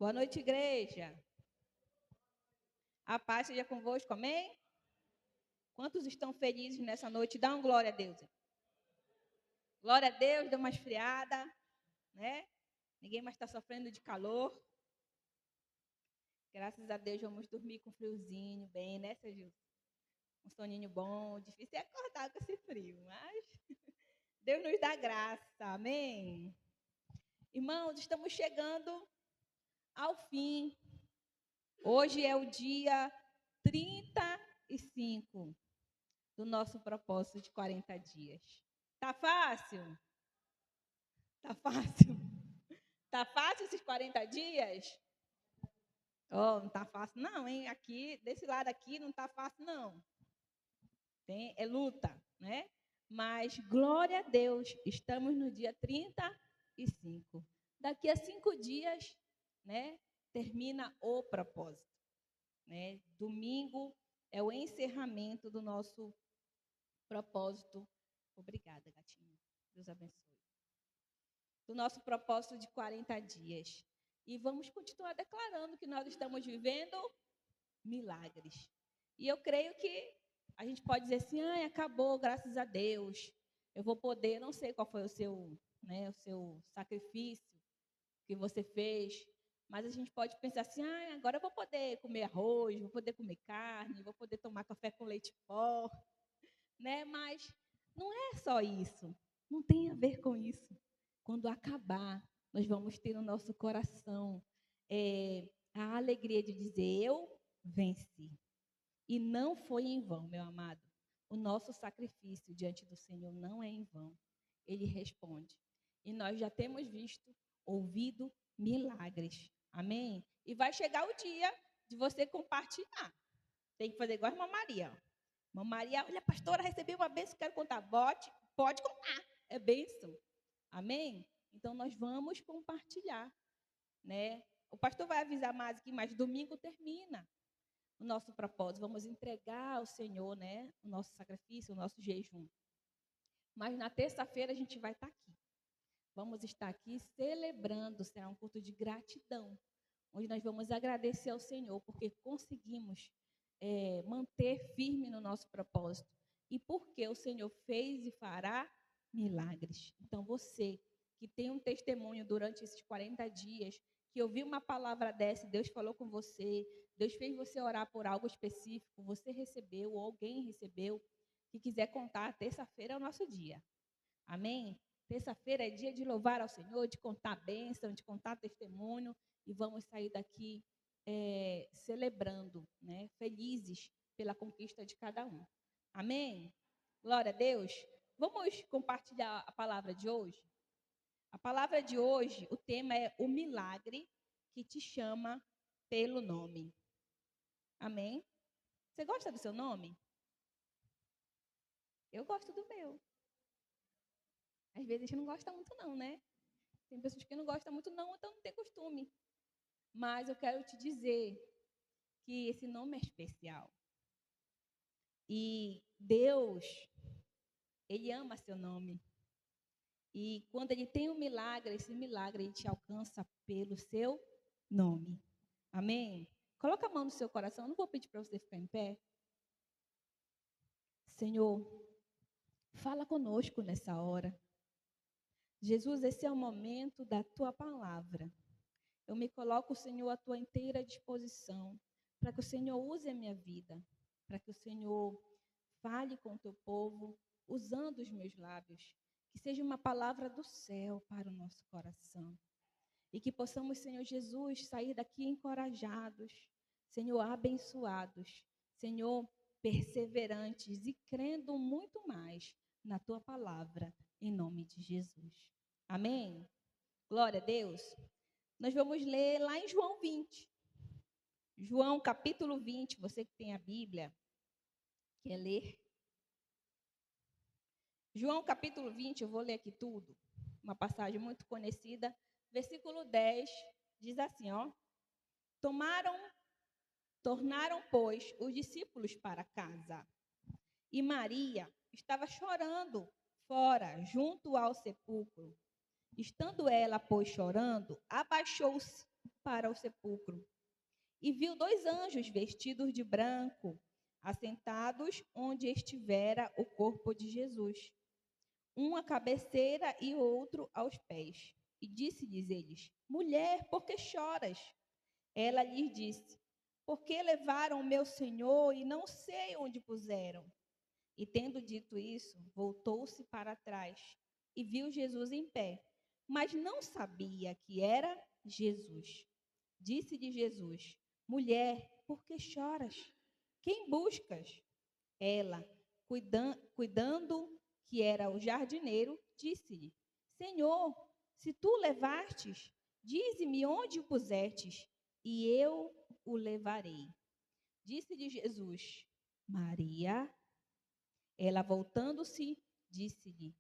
Boa noite, igreja. A paz seja convosco, amém? Quantos estão felizes nessa noite? Dá um glória a Deus. Glória a Deus, deu uma esfriada, né? Ninguém mais está sofrendo de calor. Graças a Deus, vamos dormir com friozinho, bem, né, Sérgio? Um soninho bom. Difícil é acordar com esse frio, mas Deus nos dá graça, amém? Irmãos, estamos chegando ao fim. Hoje é o dia 35 do nosso propósito de 40 dias. Tá fácil? Tá fácil? Tá fácil esses 40 dias? Oh, não tá fácil não, hein? Aqui, desse lado aqui, não tá fácil não. É luta, né? Mas, glória a Deus, estamos no dia 35. Daqui a 5 dias, né, termina o propósito. Né? Domingo é o encerramento do nosso propósito. Obrigada, gatinho. Deus abençoe. Do nosso propósito de 40 dias. E vamos continuar declarando que nós estamos vivendo milagres. E eu creio que a gente pode dizer assim, acabou, graças a Deus. Eu vou poder, não sei qual foi o seu, né, o seu sacrifício que você fez, mas a gente pode pensar assim, agora eu vou poder comer arroz, vou poder comer carne, vou poder tomar café com leite em pó, né? Mas não é só isso. Não tem a ver com isso. Quando acabar, nós vamos ter no nosso coração a alegria de dizer, eu venci. E não foi em vão, meu amado. O nosso sacrifício diante do Senhor não é em vão. Ele responde. E nós já temos visto, ouvido milagres. Amém? E vai chegar o dia de você compartilhar. Tem que fazer igual a irmã Maria. Irmã Maria, olha, pastora, recebi uma bênção, quero contar. Pode contar. É bênção. Amém? Então, nós vamos compartilhar. Né? O pastor vai avisar mais aqui, mas domingo termina o nosso propósito. Vamos entregar ao Senhor, né, o nosso sacrifício, o nosso jejum. Mas na terça-feira a gente vai estar aqui. Vamos estar aqui celebrando, será um culto de gratidão, onde nós vamos agradecer ao Senhor, porque conseguimos manter firme no nosso propósito. E porque o Senhor fez e fará milagres. Então, você que tem um testemunho durante esses 40 dias, que ouviu uma palavra dessa, Deus falou com você, Deus fez você orar por algo específico, você recebeu, ou alguém recebeu, que quiser contar, terça-feira é o nosso dia. Amém? Terça-feira é dia de louvar ao Senhor, de contar bênção, de contar testemunho, e vamos sair daqui celebrando, né, felizes pela conquista de cada um. Amém? Glória a Deus. Vamos compartilhar a palavra de hoje? A palavra de hoje, o tema é o milagre que te chama pelo nome. Amém? Você gosta do seu nome? Eu gosto do meu. Às vezes a gente não gosta muito não, né? Tem pessoas que não gostam muito não, então não tem costume. Mas eu quero te dizer que esse nome é especial. E Deus, Ele ama seu nome. E quando Ele tem um milagre, esse milagre Ele te alcança pelo seu nome. Amém? Coloca a mão no seu coração. Eu não vou pedir para você ficar em pé. Senhor, fala conosco nessa hora. Jesus, esse é o momento da Tua palavra. Eu me coloco, Senhor, à Tua inteira disposição, para que o Senhor use a minha vida, para que o Senhor fale com o Teu povo, usando os meus lábios, que seja uma palavra do céu para o nosso coração. E que possamos, Senhor Jesus, sair daqui encorajados, Senhor, abençoados, Senhor, perseverantes e crendo muito mais na Tua palavra, em nome de Jesus. Amém? Glória a Deus. Nós vamos ler lá em João 20. João, capítulo 20, você que tem a Bíblia, quer ler? João, capítulo 20, eu vou ler aqui tudo. Uma passagem muito conhecida. Versículo 10, diz assim, ó. Tornaram, pois, os discípulos para casa. E Maria estava chorando fora, junto ao sepulcro. Estando ela, pois, chorando, abaixou-se para o sepulcro. E viu 2 anjos vestidos de branco, assentados onde estivera o corpo de Jesus, um à cabeceira e outro aos pés. E disse-lhes eles: Mulher, por que choras? Ela lhes disse: Porque levaram o meu Senhor e não sei onde puseram. E tendo dito isso, voltou-se para trás e viu Jesus em pé, mas não sabia que era Jesus. Disse-lhe Jesus: Mulher, por que choras? Quem buscas? Ela, cuidando que era o jardineiro, disse-lhe: Senhor, se tu o levastes, dize-me onde o pusestes, e eu o levarei. Disse-lhe Jesus: Maria. Ela, voltando-se, disse-lhe: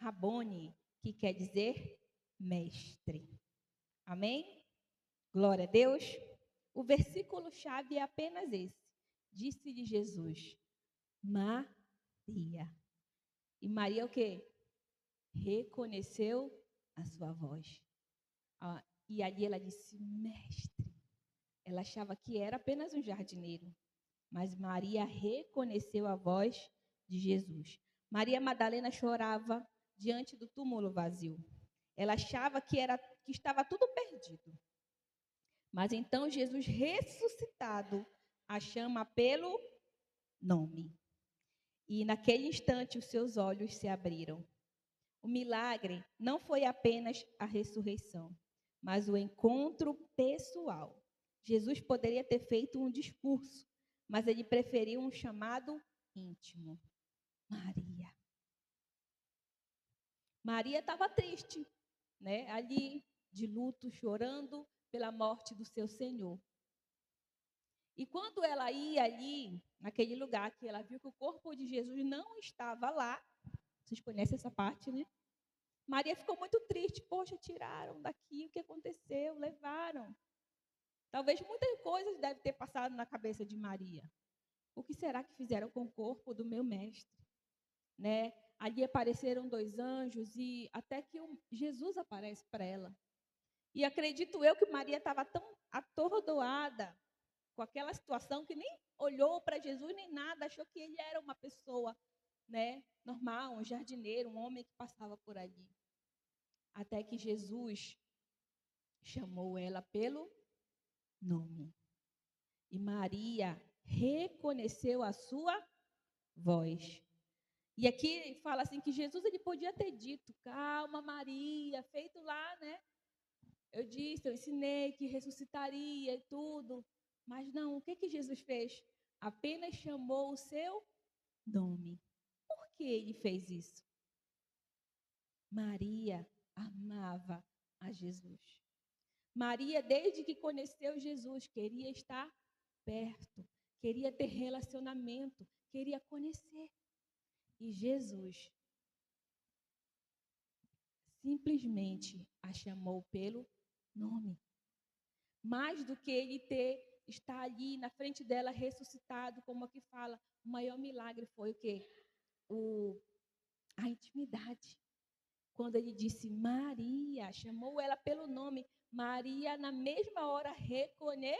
Rabone, que quer dizer mestre. Amém? Glória a Deus. O versículo-chave é apenas esse. Disse-lhe Jesus: Maria. E Maria o quê? Reconheceu a sua voz. E ali ela disse: Mestre. Ela achava que era apenas um jardineiro. Mas Maria reconheceu a voz de Jesus. Maria Madalena chorava diante do túmulo vazio. Ela achava que estava tudo perdido. Mas então Jesus ressuscitado a chama pelo nome. E naquele instante os seus olhos se abriram. O milagre não foi apenas a ressurreição, mas o encontro pessoal. Jesus poderia ter feito um discurso, mas ele preferiu um chamado íntimo. Maria. Maria estava triste, né? Ali de luto, chorando pela morte do seu Senhor. E quando ela ia ali, naquele lugar, que ela viu que o corpo de Jesus não estava lá, vocês conhecem essa parte, né? Maria ficou muito triste. Poxa, tiraram daqui, o que aconteceu? Levaram. Talvez muitas coisas devem ter passado na cabeça de Maria. O que será que fizeram com o corpo do meu mestre? Né? Ali apareceram 2 anjos e até que Jesus aparece para ela. E acredito eu que Maria estava tão atordoada com aquela situação que nem olhou para Jesus nem nada, achou que ele era uma pessoa, né, normal, um jardineiro, um homem que passava por ali. Até que Jesus chamou ela pelo nome. E Maria reconheceu a sua voz. E aqui fala assim que Jesus ele podia ter dito: calma, Maria, feito lá, né? Eu disse, eu ensinei que ressuscitaria e tudo. Mas não, o que Jesus fez? Apenas chamou o seu nome. Por que ele fez isso? Maria amava a Jesus. Maria, desde que conheceu Jesus, queria estar perto, queria ter relacionamento, queria conhecer. E Jesus simplesmente a chamou pelo nome. Mais do que ele estar ali na frente dela ressuscitado, como aqui fala, o maior milagre foi o quê? A intimidade. Quando ele disse Maria, chamou ela pelo nome, Maria na mesma hora reconheceu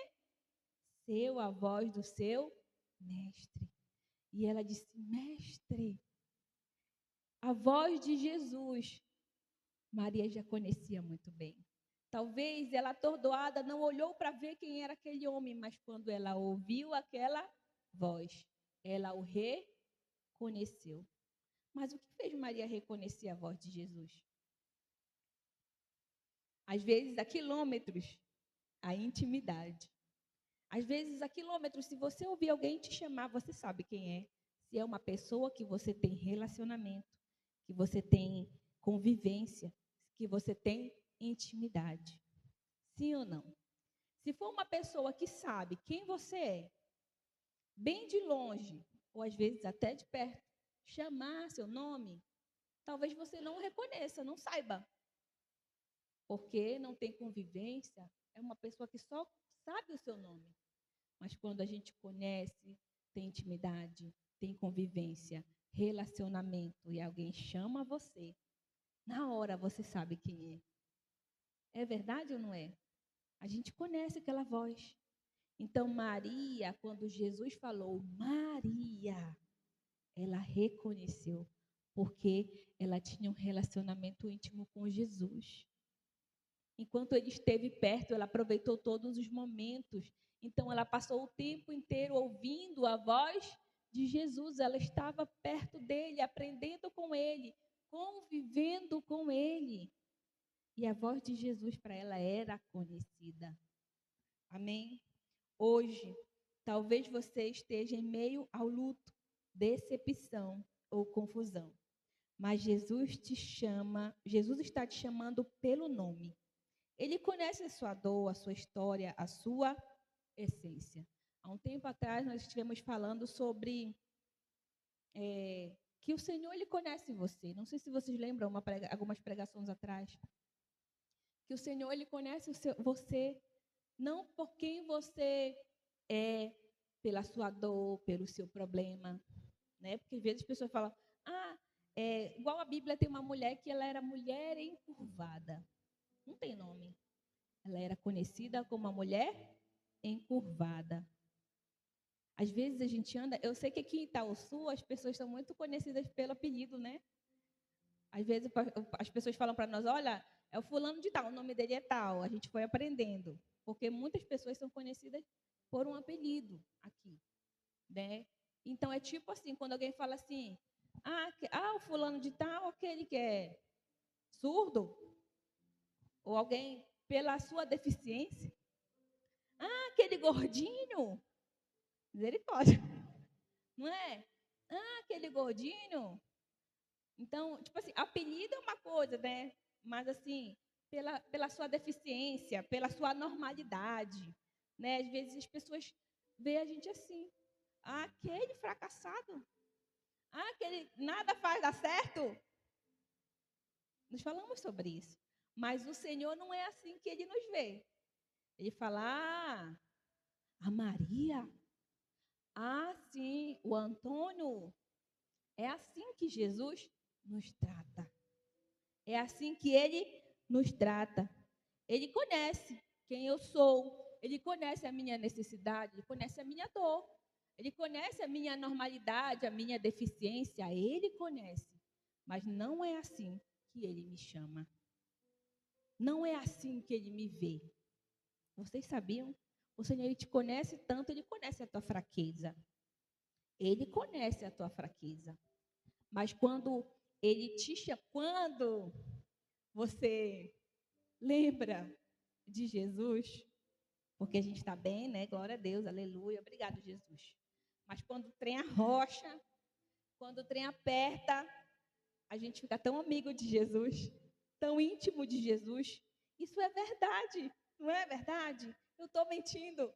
a voz do seu mestre. E ela disse: Mestre, a voz de Jesus. Maria já conhecia muito bem. Talvez ela, atordoada, não olhou para ver quem era aquele homem, mas quando ela ouviu aquela voz, ela o reconheceu. Mas o que fez Maria reconhecer a voz de Jesus? Às vezes, a quilômetros, a intimidade. Às vezes, a quilômetros, se você ouvir alguém te chamar, você sabe quem é. Se é uma pessoa que você tem relacionamento, que você tem convivência, que você tem intimidade. Sim ou não? Se for uma pessoa que sabe quem você é, bem de longe, ou às vezes até de perto, chamar seu nome, talvez você não o reconheça, não saiba. Porque não tem convivência, é uma pessoa que só sabe o seu nome. Mas quando a gente conhece, tem intimidade, tem convivência, relacionamento e alguém chama você, na hora você sabe quem é. É verdade ou não é? A gente conhece aquela voz. Então, Maria, quando Jesus falou, Maria, ela reconheceu, porque ela tinha um relacionamento íntimo com Jesus. Enquanto ele esteve perto, ela aproveitou todos os momentos. Então, ela passou o tempo inteiro ouvindo a voz de Jesus. Ela estava perto dele, aprendendo com ele, convivendo com ele. E a voz de Jesus para ela era conhecida. Amém? Hoje, talvez você esteja em meio ao luto, decepção ou confusão. Mas Jesus está te chamando pelo nome. Ele conhece a sua dor, a sua história, a sua essência. Há um tempo atrás, nós estivemos falando sobre que o Senhor, Ele conhece você. Não sei se vocês lembram algumas pregações atrás. Que o Senhor, Ele conhece você, não por quem você é, pela sua dor, pelo seu problema. Né? Porque às vezes as pessoas falam, igual a Bíblia tem uma mulher que ela era mulher encurvada. Não tem nome. Ela era conhecida como uma mulher encurvada. Às vezes a gente anda... Eu sei que aqui em Itaúsu as pessoas são muito conhecidas pelo apelido, né? Às vezes as pessoas falam para nós, olha, é o fulano de tal, o nome dele é tal. A gente foi aprendendo. Porque muitas pessoas são conhecidas por um apelido aqui, né? Então, é tipo assim, quando alguém fala assim, o fulano de tal, aquele que é surdo, ou alguém pela sua deficiência, aquele gordinho, misericórdia, não é? Aquele gordinho. Então, tipo assim, apelido é uma coisa, né? Mas assim, pela sua deficiência, pela sua anormalidade, né? Às vezes as pessoas veem a gente assim, aquele fracassado, aquele nada faz dar certo. Nós falamos sobre isso. Mas o Senhor não é assim que Ele nos vê. Ele fala, a Maria, sim, o Antônio. É assim que Jesus nos trata. É assim que Ele nos trata. Ele conhece quem eu sou. Ele conhece a minha necessidade. Ele conhece a minha dor. Ele conhece a minha normalidade, a minha deficiência. Ele conhece. Mas não é assim que Ele me chama. Não é assim que Ele me vê. Vocês sabiam? O Senhor, Ele te conhece tanto, Ele conhece a tua fraqueza. Ele conhece a tua fraqueza. Mas quando Ele te chama, quando você lembra de Jesus, porque a gente está bem, né? Glória a Deus, aleluia, obrigado, Jesus. Mas quando o trem arrocha, quando o trem aperta, a gente fica tão amigo de Jesus, tão íntimo de Jesus. Isso é verdade, não é verdade? Eu estou mentindo.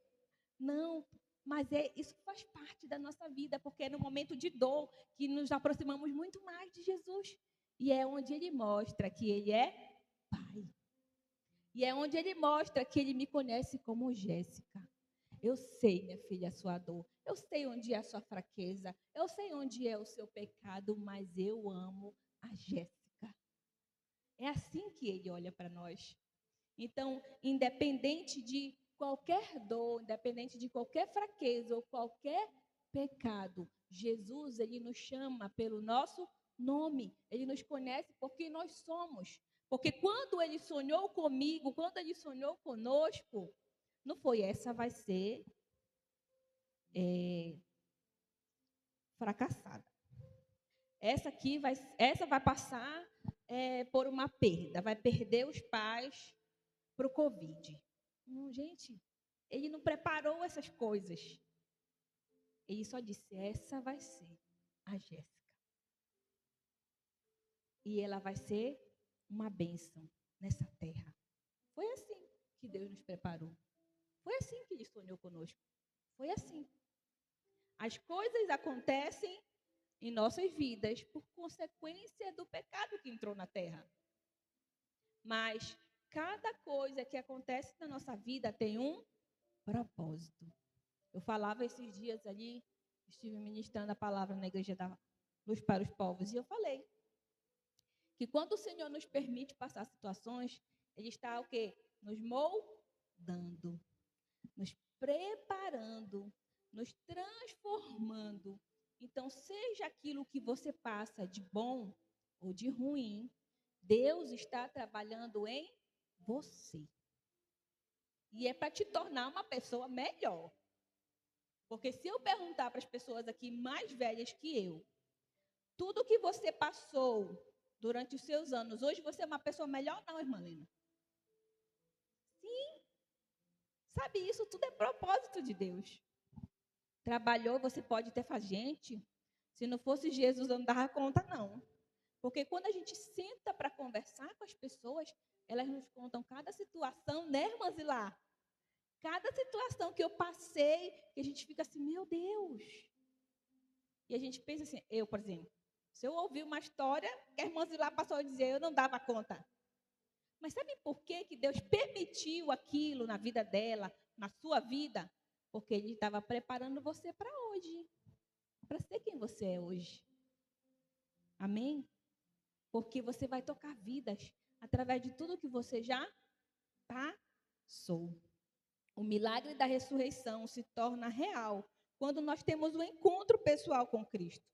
Não, mas isso faz parte da nossa vida, porque é no momento de dor que nos aproximamos muito mais de Jesus. E é onde Ele mostra que Ele é Pai. E é onde Ele mostra que Ele me conhece como Jéssica. Eu sei, minha filha, a sua dor. Eu sei onde é a sua fraqueza. Eu sei onde é o seu pecado, mas eu amo a Jéssica. É assim que Ele olha para nós. Então, independente de qualquer dor, independente de qualquer fraqueza ou qualquer pecado, Jesus, Ele nos chama pelo nosso nome. Ele nos conhece por quem nós somos. Porque quando Ele sonhou comigo, quando Ele sonhou conosco, não foi essa vai ser fracassada. Essa vai passar por uma perda, vai perder os pais para o Covid. Gente, Ele não preparou essas coisas. Ele só disse, essa vai ser a Jéssica. E ela vai ser uma bênção nessa terra. Foi assim que Deus nos preparou. Foi assim que Ele sonhou conosco. Foi assim. As coisas acontecem em nossas vidas por consequência do pecado que entrou na terra. Mas cada coisa que acontece na nossa vida tem um propósito. Eu falava esses dias ali, estive ministrando a palavra na Igreja da Luz para os Povos, e eu falei que quando o Senhor nos permite passar situações, Ele está o quê? Nos moldando, nos preparando, nos transformando. Então, seja aquilo que você passa de bom ou de ruim, Deus está trabalhando em você. E é para te tornar uma pessoa melhor. Porque se eu perguntar para as pessoas aqui mais velhas que eu, tudo que você passou durante os seus anos, hoje você é uma pessoa melhor, não, irmã Lena? Sim. Sabe, isso tudo é propósito de Deus. Trabalhou, você pode ter falado, gente, se não fosse Jesus, eu não dava conta, não. Porque quando a gente senta para conversar com as pessoas, elas nos contam cada situação, né, irmã Zilá? Cada situação que eu passei, que a gente fica assim, meu Deus. E a gente pensa assim, eu, por exemplo, se eu ouvir uma história que a irmã Zilá passou a dizer, eu não dava conta. Mas sabe por que Deus permitiu aquilo na vida dela, na sua vida? Porque Ele estava preparando você para hoje, para ser quem você é hoje. Amém? Porque você vai tocar vidas através de tudo que você já passou. O milagre da ressurreição se torna real quando nós temos um encontro pessoal com Cristo.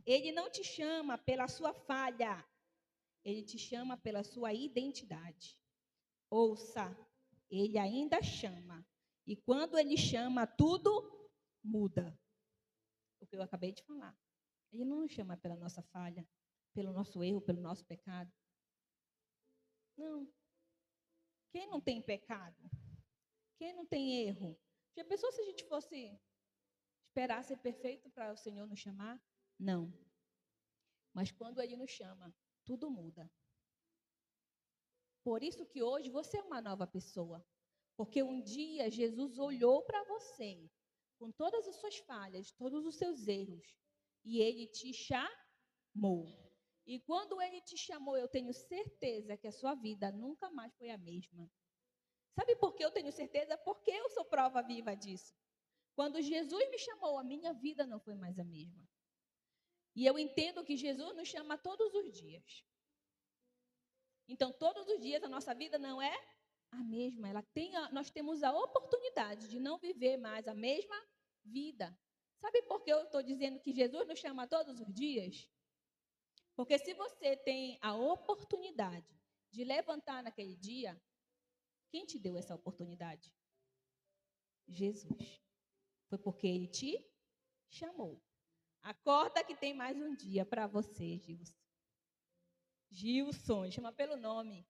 Ele não te chama pela sua falha, ele te chama pela sua identidade. Ouça, ele ainda chama. E quando ele chama, tudo muda. O que eu acabei de falar. Ele não nos chama pela nossa falha, pelo nosso erro, pelo nosso pecado. Não. Quem não tem pecado? Quem não tem erro? Já pensou se a gente fosse esperar ser perfeito para o Senhor nos chamar? Não. Mas quando Ele nos chama, tudo muda. Por isso que hoje você é uma nova pessoa. Porque um dia Jesus olhou para você, com todas as suas falhas, todos os seus erros, e Ele te chamou. E quando Ele te chamou, eu tenho certeza que a sua vida nunca mais foi a mesma. Sabe por que eu tenho certeza? Porque eu sou prova viva disso. Quando Jesus me chamou, a minha vida não foi mais a mesma. E eu entendo que Jesus nos chama todos os dias. Então, todos os dias a nossa vida não é a mesma. Nós temos a oportunidade de não viver mais a mesma vida. Sabe por que eu estou dizendo que Jesus nos chama todos os dias? Porque se você tem a oportunidade de levantar naquele dia, quem te deu essa oportunidade? Jesus. Foi porque Ele te chamou. Acorda que tem mais um dia para você, Gilson. Gilson, chama pelo nome.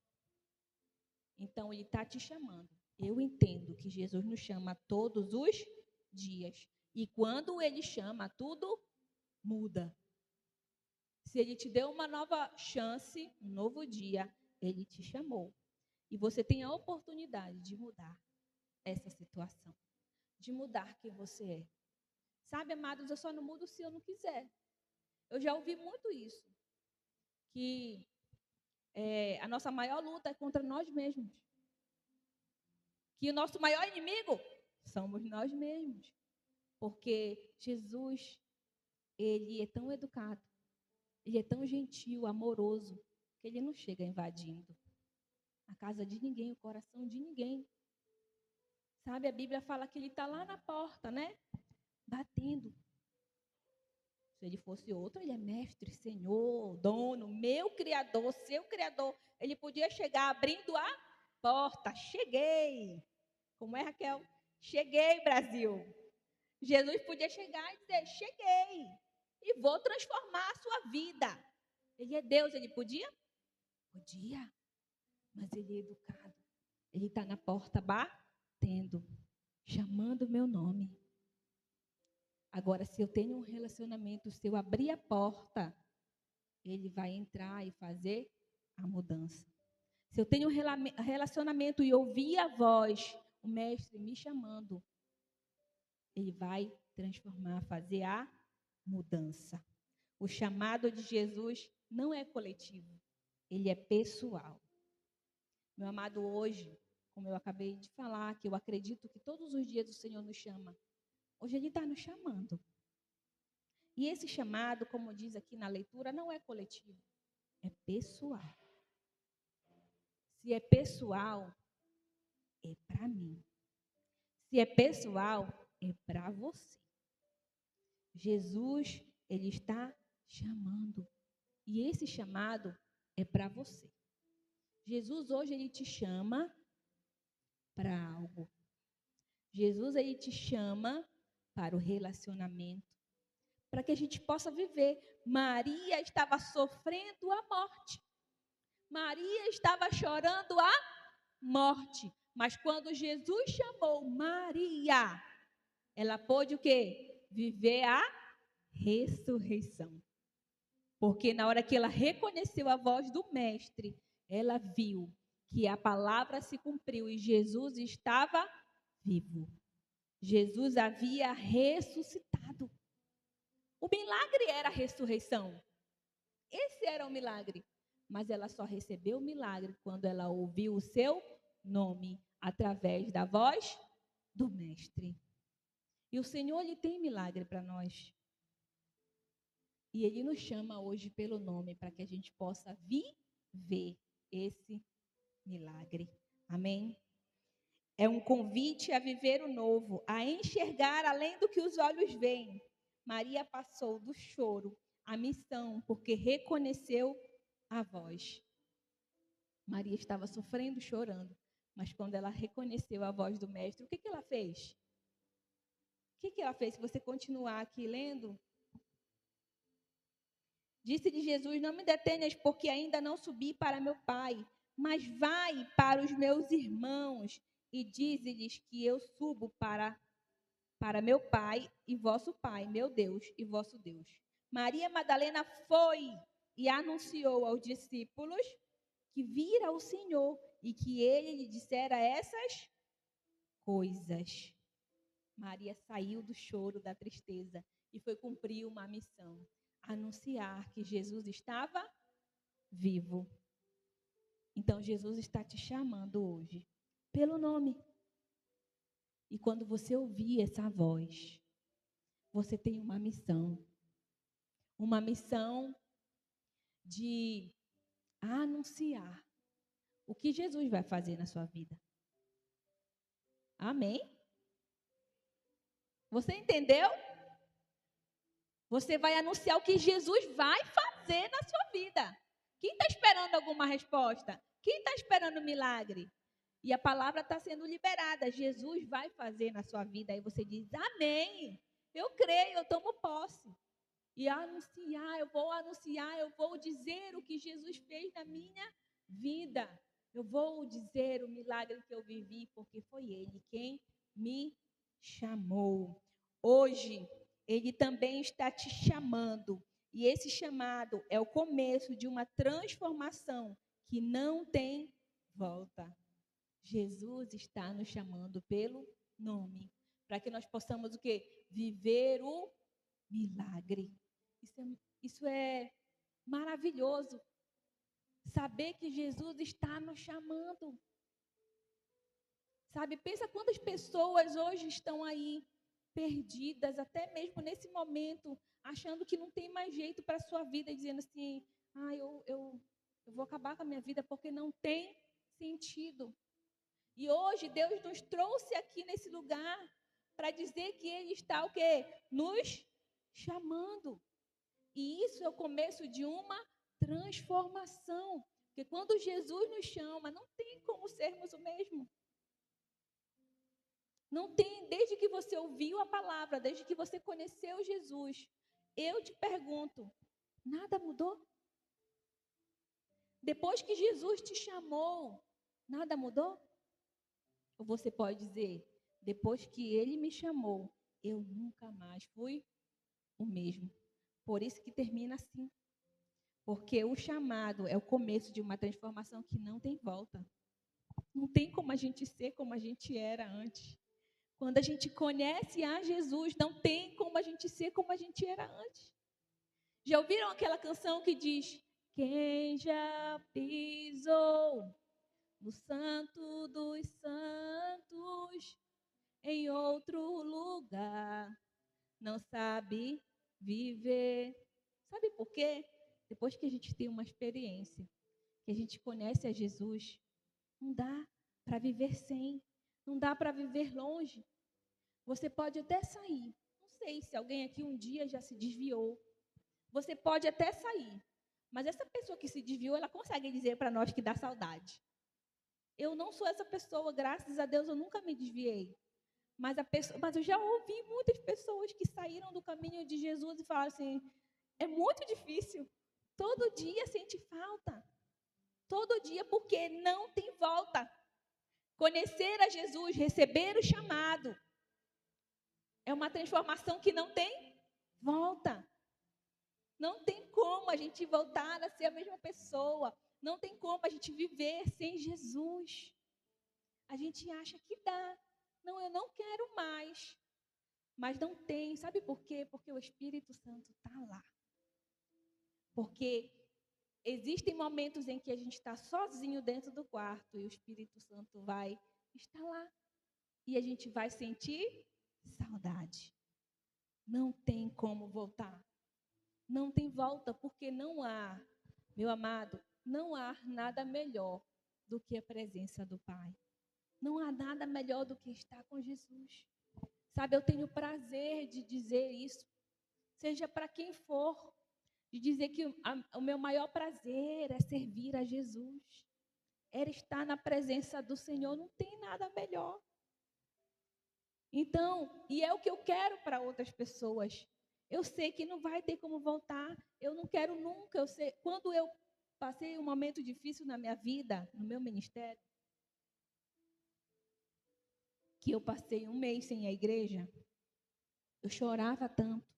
Então, Ele está te chamando. Eu entendo que Jesus nos chama todos os dias. E quando Ele chama, tudo muda. Se Ele te deu uma nova chance, um novo dia, Ele te chamou. E você tem a oportunidade de mudar essa situação. De mudar quem você é. Sabe, amados, eu só não mudo se eu não quiser. Eu já ouvi muito isso. Que a nossa maior luta é contra nós mesmos. Que o nosso maior inimigo somos nós mesmos. Porque Jesus, Ele é tão educado, Ele é tão gentil, amoroso, que Ele não chega invadindo a casa de ninguém, o coração de ninguém. Sabe, a Bíblia fala que Ele está lá na porta, né? Batendo. Se Ele fosse outro, Ele é mestre, Senhor, dono, meu Criador, seu Criador. Ele podia chegar abrindo a porta. Cheguei. Como é, Raquel? Cheguei, Brasil. Jesus podia chegar e dizer, cheguei. E vou transformar a sua vida. Ele é Deus, Ele podia? Podia. Mas Ele é educado. Ele está na porta batendo, chamando o meu nome. Agora, se eu tenho um relacionamento, se eu abrir a porta, Ele vai entrar e fazer a mudança. Se eu tenho um relacionamento e ouvir a voz, o mestre me chamando, Ele vai transformar, fazer a mudança. O chamado de Jesus não é coletivo, ele é pessoal. Meu amado, hoje, como eu acabei de falar, que eu acredito que todos os dias o Senhor nos chama. Hoje Ele está nos chamando. E esse chamado, como diz aqui na leitura, não é coletivo, é pessoal. Se é pessoal, é para mim. Se é pessoal, é para você. Jesus, ele está chamando. E esse chamado é para você. Jesus hoje, ele te chama para algo. Jesus, ele te chama para o relacionamento, para que a gente possa viver. Maria estava sofrendo a morte. Maria estava chorando a morte. Mas quando Jesus chamou Maria, ela pôde o quê? Viver a ressurreição. Porque na hora que ela reconheceu a voz do mestre, ela viu que a palavra se cumpriu e Jesus estava vivo. Jesus havia ressuscitado. O milagre era a ressurreição. Esse era o milagre. Mas ela só recebeu o milagre quando ela ouviu o seu nome, através da voz do mestre. E o Senhor, ele tem milagre para nós. E ele nos chama hoje pelo nome, para que a gente possa viver esse milagre. Amém? É um convite a viver o novo, a enxergar além do que os olhos veem. Maria passou do choro à missão, porque reconheceu a voz. Maria estava sofrendo, chorando, mas quando ela reconheceu a voz do mestre, o que ela fez? O que ela fez? Se você continuar aqui lendo, disse-lhe Jesus: não me detenhas, porque ainda não subi para meu Pai, mas vai para os meus irmãos e dize-lhes que eu subo para meu Pai e vosso Pai, meu Deus e vosso Deus. Maria Madalena foi e anunciou aos discípulos que vira o Senhor e que ele lhe dissera essas coisas. Maria saiu do choro, da tristeza e foi cumprir uma missão: anunciar que Jesus estava vivo. Então Jesus está te chamando hoje pelo nome. E quando você ouvir essa voz, você tem uma missão. Uma missão de anunciar o que Jesus vai fazer na sua vida. Amém? Você entendeu? Você vai anunciar o que Jesus vai fazer na sua vida. Quem está esperando alguma resposta? Quem está esperando milagre? E a palavra está sendo liberada. Jesus vai fazer na sua vida. Aí você diz: amém. Eu creio, eu tomo posse. E anunciar, eu vou dizer o que Jesus fez na minha vida. Eu vou dizer o milagre que eu vivi, porque foi Ele quem me chamou. Hoje, Ele também está te chamando. E esse chamado é o começo de uma transformação que não tem volta. Jesus está nos chamando pelo nome, para que nós possamos o quê? Viver o milagre. Isso é maravilhoso. Saber que Jesus está nos chamando. Sabe, pensa quantas pessoas hoje estão aí perdidas, até mesmo nesse momento, achando que não tem mais jeito para a sua vida, dizendo assim: eu vou acabar com a minha vida porque não tem sentido. E hoje Deus nos trouxe aqui nesse lugar para dizer que Ele está o quê? Nos chamando. E isso é o começo de uma transformação. Porque quando Jesus nos chama, não tem como sermos o mesmo. Não tem, desde que você ouviu a palavra, desde que você conheceu Jesus, eu te pergunto, nada mudou? Depois que Jesus te chamou, nada mudou? Ou você pode dizer, depois que Ele me chamou, eu nunca mais fui o mesmo. Por isso que termina assim. Porque o chamado é o começo de uma transformação que não tem volta. Não tem como a gente ser como a gente era antes. Quando a gente conhece a Jesus, não tem como a gente ser como a gente era antes. Já ouviram aquela canção que diz: quem já pisou no santo dos santos, em outro lugar, não sabe viver. Sabe por quê? Depois que a gente tem uma experiência, que a gente conhece a Jesus, não dá para viver sem. Não dá para viver longe. Você pode até sair. Não sei se alguém aqui um dia já se desviou. Você pode até sair. Mas essa pessoa que se desviou, ela consegue dizer para nós que dá saudade. Eu não sou essa pessoa, graças a Deus eu nunca me desviei. Mas eu já ouvi muitas pessoas que saíram do caminho de Jesus e falaram assim: é muito difícil. Todo dia sente falta. Todo dia, porque não tem volta. Conhecer a Jesus, receber o chamado, é uma transformação que não tem volta. Não tem como a gente voltar a ser a mesma pessoa. Não tem como a gente viver sem Jesus. A gente acha que dá. Não, eu não quero mais. Mas não tem. Sabe por quê? Porque o Espírito Santo está lá. Porque existem momentos em que a gente está sozinho dentro do quarto e o Espírito Santo vai estar lá. E a gente vai sentir saudade. Não tem como voltar. Não tem volta, porque não há, meu amado, não há nada melhor do que a presença do Pai. Não há nada melhor do que estar com Jesus. Sabe, eu tenho prazer de dizer isso, seja para quem for, de dizer que o meu maior prazer é servir a Jesus. Era estar na presença do Senhor, não tem nada melhor. Então, e é o que eu quero para outras pessoas. Eu sei que não vai ter como voltar. Eu não quero nunca. Eu sei, quando eu passei um momento difícil na minha vida, no meu ministério, que eu passei um mês sem a igreja, eu chorava tanto.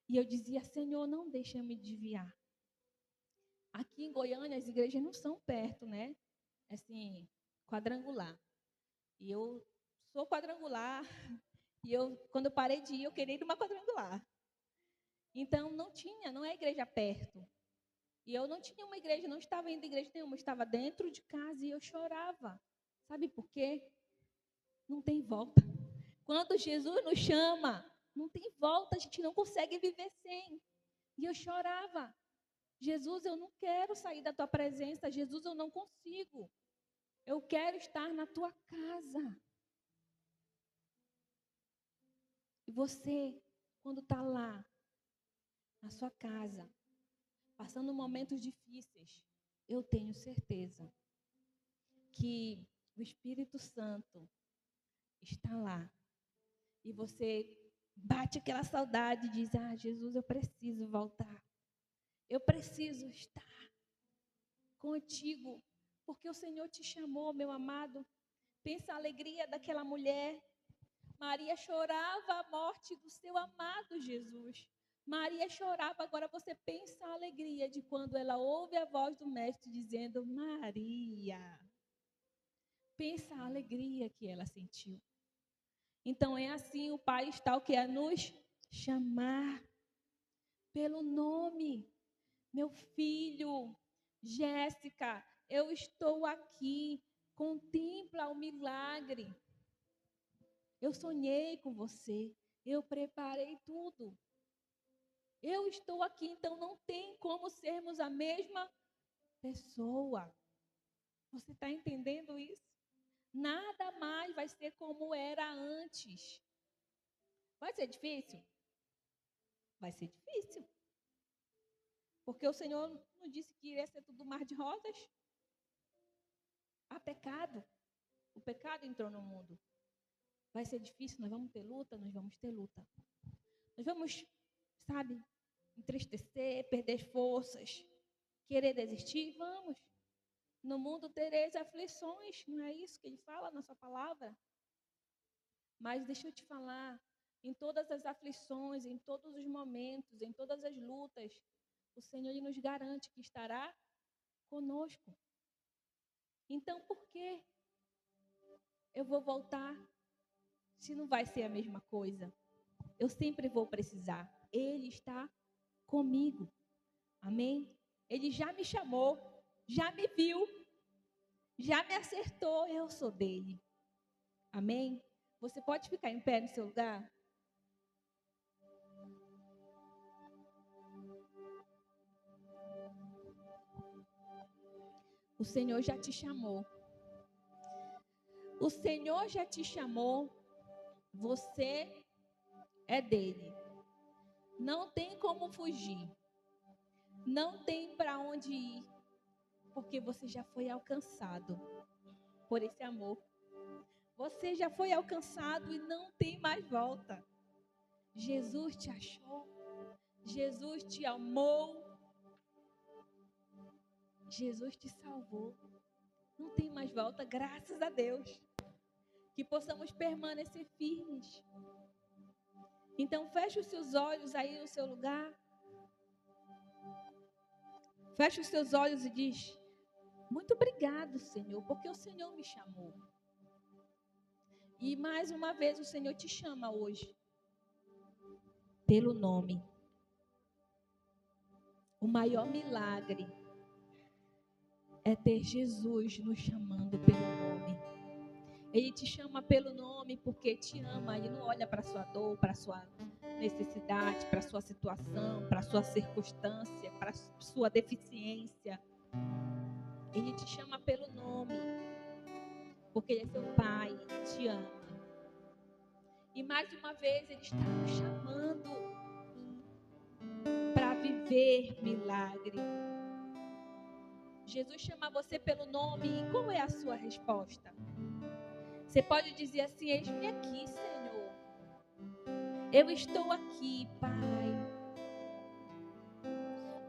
E eu dizia: Senhor, não deixa eu me desviar. Aqui em Goiânia, as igrejas não são perto, né? Assim, quadrangular. E eu sou quadrangular. E quando eu parei de ir, eu queria ir numa quadrangular. Então, não é igreja perto. E eu não tinha uma igreja, não estava indo à igreja nenhuma, eu estava dentro de casa e eu chorava. Sabe por quê? Não tem volta. Quando Jesus nos chama, não tem volta, a gente não consegue viver sem. E eu chorava. Jesus, eu não quero sair da tua presença. Jesus, eu não consigo. Eu quero estar na tua casa. E você, quando está lá, na sua casa, passando momentos difíceis, eu tenho certeza que o Espírito Santo está lá. E você bate aquela saudade e diz: ah, Jesus, eu preciso voltar. Eu preciso estar contigo, porque o Senhor te chamou, meu amado. Pensa a alegria daquela mulher. Maria chorava a morte do seu amado Jesus. Maria chorava, agora você pensa a alegria de quando ela ouve a voz do Mestre dizendo: Maria. Pensa a alegria que ela sentiu. Então é assim, o Pai está o que é nos chamar pelo nome. Meu filho, Jéssica, eu estou aqui. Contempla o milagre. Eu sonhei com você. Eu preparei tudo. Eu estou aqui, então não tem como sermos a mesma pessoa. Você está entendendo isso? Nada mais vai ser como era antes. Vai ser difícil? Vai ser difícil. Porque o Senhor não disse que iria ser tudo mar de rosas. Há pecado. O pecado entrou no mundo. Vai ser difícil, nós vamos ter luta, nós vamos ter luta. Nós vamos, sabe, entristecer, perder forças, querer desistir? Vamos. No mundo tereis aflições, não é isso que ele fala na sua palavra? Mas deixa eu te falar, em todas as aflições, em todos os momentos, em todas as lutas, o Senhor nos garante que estará conosco. Então, por que eu vou voltar se não vai ser a mesma coisa? Eu sempre vou precisar. Ele está comigo. Amém? Ele já me chamou, já me viu, já me acertou, eu sou dele. Amém? Você pode ficar em pé no seu lugar? O Senhor já te chamou. O Senhor já te chamou, você é dele. Não tem como fugir. Não tem para onde ir, porque você já foi alcançado por esse amor. Você já foi alcançado e não tem mais volta. Jesus te achou. Jesus te amou. Jesus te salvou. Não tem mais volta, graças a Deus. Que possamos permanecer firmes. Então, feche os seus olhos aí no seu lugar. Feche os seus olhos e diz: muito obrigado, Senhor, porque o Senhor me chamou. E mais uma vez o Senhor te chama hoje. Pelo nome. O maior milagre é ter Jesus nos chamando pelo nome. Ele te chama pelo nome porque te ama. Ele não olha para a sua dor, para a sua necessidade, para a sua situação, para a sua circunstância, para a sua deficiência. Ele te chama pelo nome porque Ele é seu Pai, Ele te ama. E mais uma vez Ele está nos chamando para viver milagre. Jesus chama você pelo nome e qual é a sua resposta? Você pode dizer assim: eis-me aqui, Senhor. Eu estou aqui, Pai.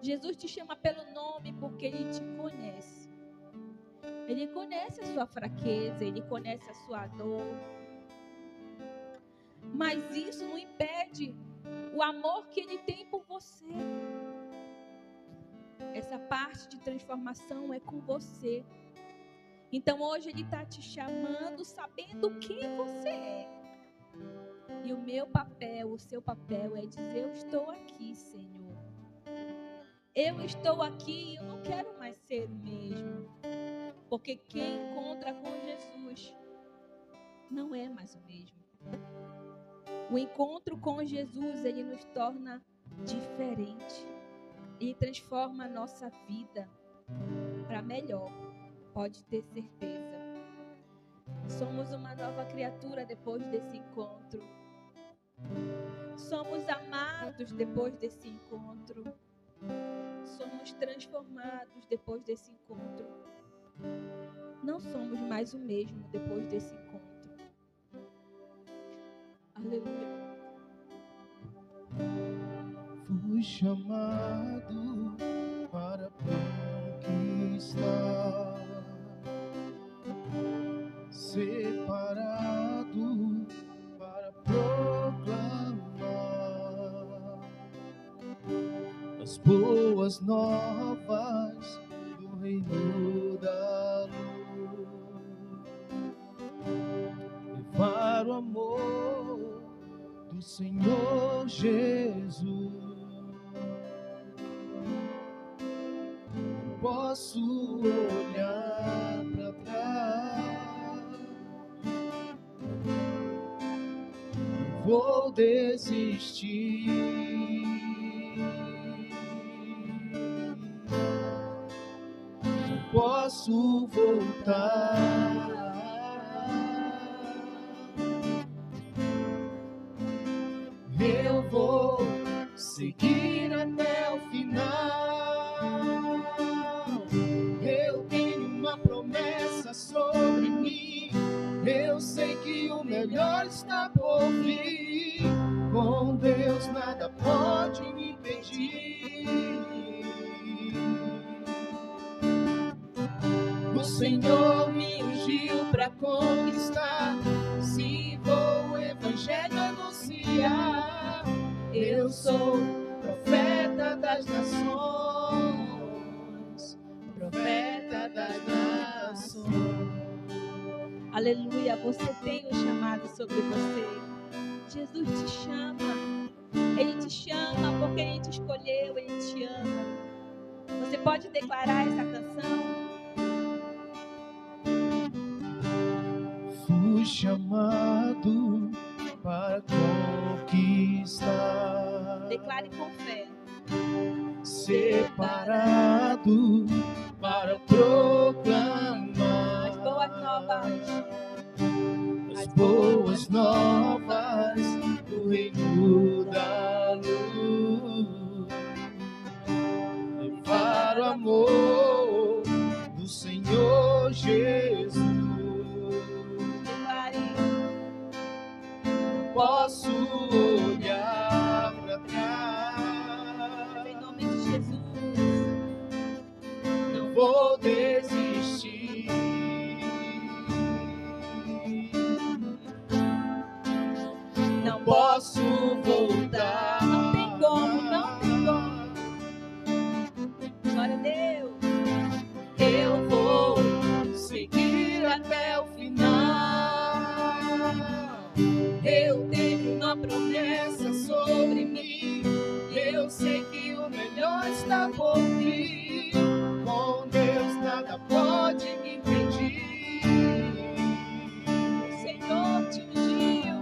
Jesus te chama pelo nome porque Ele te conhece. Ele conhece a sua fraqueza, Ele conhece a sua dor. Mas isso não impede o amor que Ele tem por você. Essa parte de transformação é com você. Então hoje Ele está te chamando sabendo quem você é. E o meu papel, o seu papel é dizer: eu estou aqui, Senhor. Eu estou aqui e eu não quero mais ser o mesmo. Porque quem encontra com Jesus não é mais o mesmo. O encontro com Jesus, ele nos torna diferente. Ele transforma a nossa vida para melhor. Pode ter certeza. Somos uma nova criatura depois desse encontro. Somos amados depois desse encontro. Somos transformados depois desse encontro. Não somos mais o mesmo depois desse encontro. Aleluia. Fui chamado para conquistar, separado para proclamar as boas novas do reino da luz, levar o amor do Senhor Jesus. Não posso olhar para trás, não vou desistir. Não posso voltar. Eu vou seguir até o final. Eu tenho uma promessa sobre mim. Eu sei que o melhor está por vir. Com Deus nada pode me impedir. O Senhor me ungiu para conquistar. Se vou o evangelho anunciar, eu sou profeta das nações, profeta das nações. Aleluia, você tem um chamado sobre você. Jesus te chama. Ele te chama porque Ele te escolheu, Ele te ama. Você pode declarar essa canção? Fui chamado para conquistar. Declare com fé. Separado para proclamar as boas novas boas novas do reino da luz. Levar o amor do Senhor Jesus. Posso olhar para trás. Em nome de Jesus. Não vou desistir. Não Posso voltar. Não tem como, não tem como. Glória a Deus. Eu vou seguir até o final. Eu tenho uma promessa sobre mim. Eu sei que o melhor está por vir. Com Deus nada pode me impedir. O Senhor te ungiu.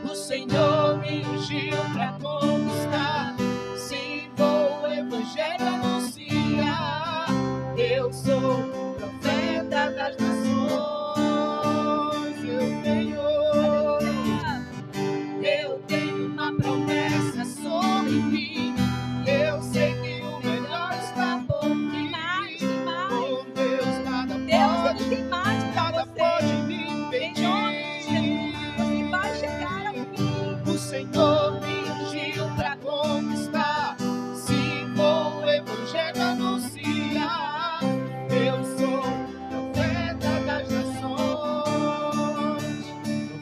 O Senhor me ungiu para conquistar. Sim, vou o evangelho anunciar. Eu sou profeta das nações. Eu tenho uma promessa sobre mim. Eu sei que o melhor está por vir. Com Deus nada Deus, ele tem mais para nada você. pode me Em nome de impedir. Jesus, você vai chegar ao fim. O Senhor me ungiu para conquistar. Sim, vou o evangelho anunciar. Eu sou profeta das nações.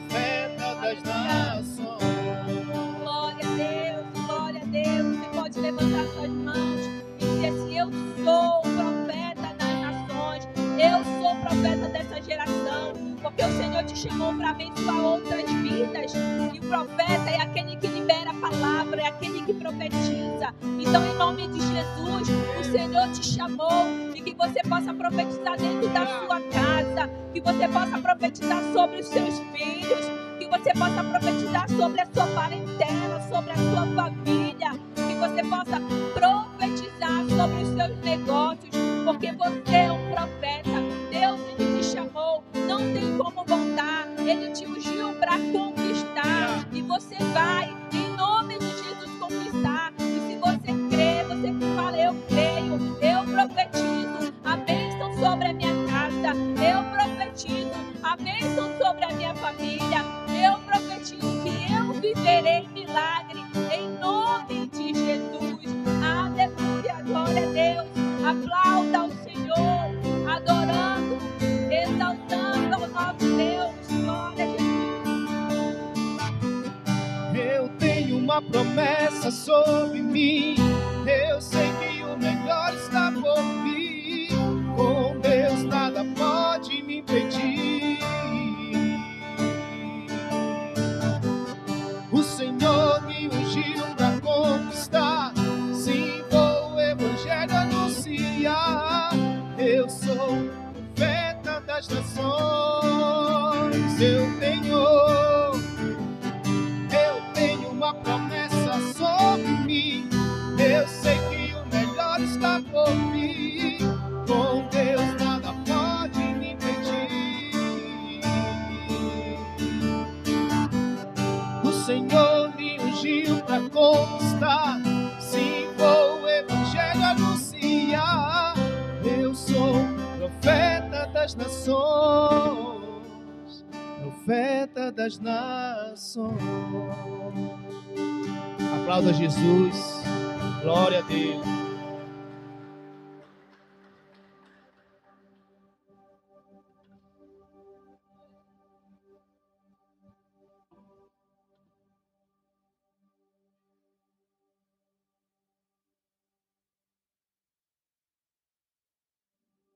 Profeta das nações. Glória a Deus, glória a Deus. Você pode levantar suas mãos e dizer assim: eu sou profeta das nações. Eu sou profeta dessa geração. Porque o Senhor te chamou para abençoar outras vidas. E o profeta é aquele que libera a palavra, é aquele que profetiza. Então, em nome de Jesus, o Senhor te chamou e que você possa profetizar dentro da sua casa, que você possa profetizar sobre os seus filhos, que você possa profetizar sobre a sua parentela, sobre a sua família, que você possa profetizar sobre os seus negócios, porque você é um profeta. Deus, ele te chamou, não tem como voltar. Ele te ungiu para conquistar e você vai, em nome de Jesus, conquistar. E se você crê, você fala: eu creio, eu profetizo a bênção sobre a minha casa, eu profetizo a bênção sobre a minha família, eu profetizo que eu viverei milagre em nome de Jesus. Aleluia, glória a Deus. Aplauda ao Senhor, adorando, exaltando ao nosso Deus. Glória a Jesus. Eu tenho uma promessa sobre mim. Eu sei que o melhor está por vir. Com Deus nada pode me impedir. O Senhor me ungiu para conquistar. Sim, vou o evangelho anunciar. Eu sou profeta das nações. Eu tenho uma promessa sobre mim. Eu sei que o melhor está por vir. Com Deus nada pode me impedir. O Senhor me ungiu para conquistar. Sim, vou o evangelho anunciar. Eu sou profeta das nações. Profeta das nações. Aplauda Jesus. Glória a Deus.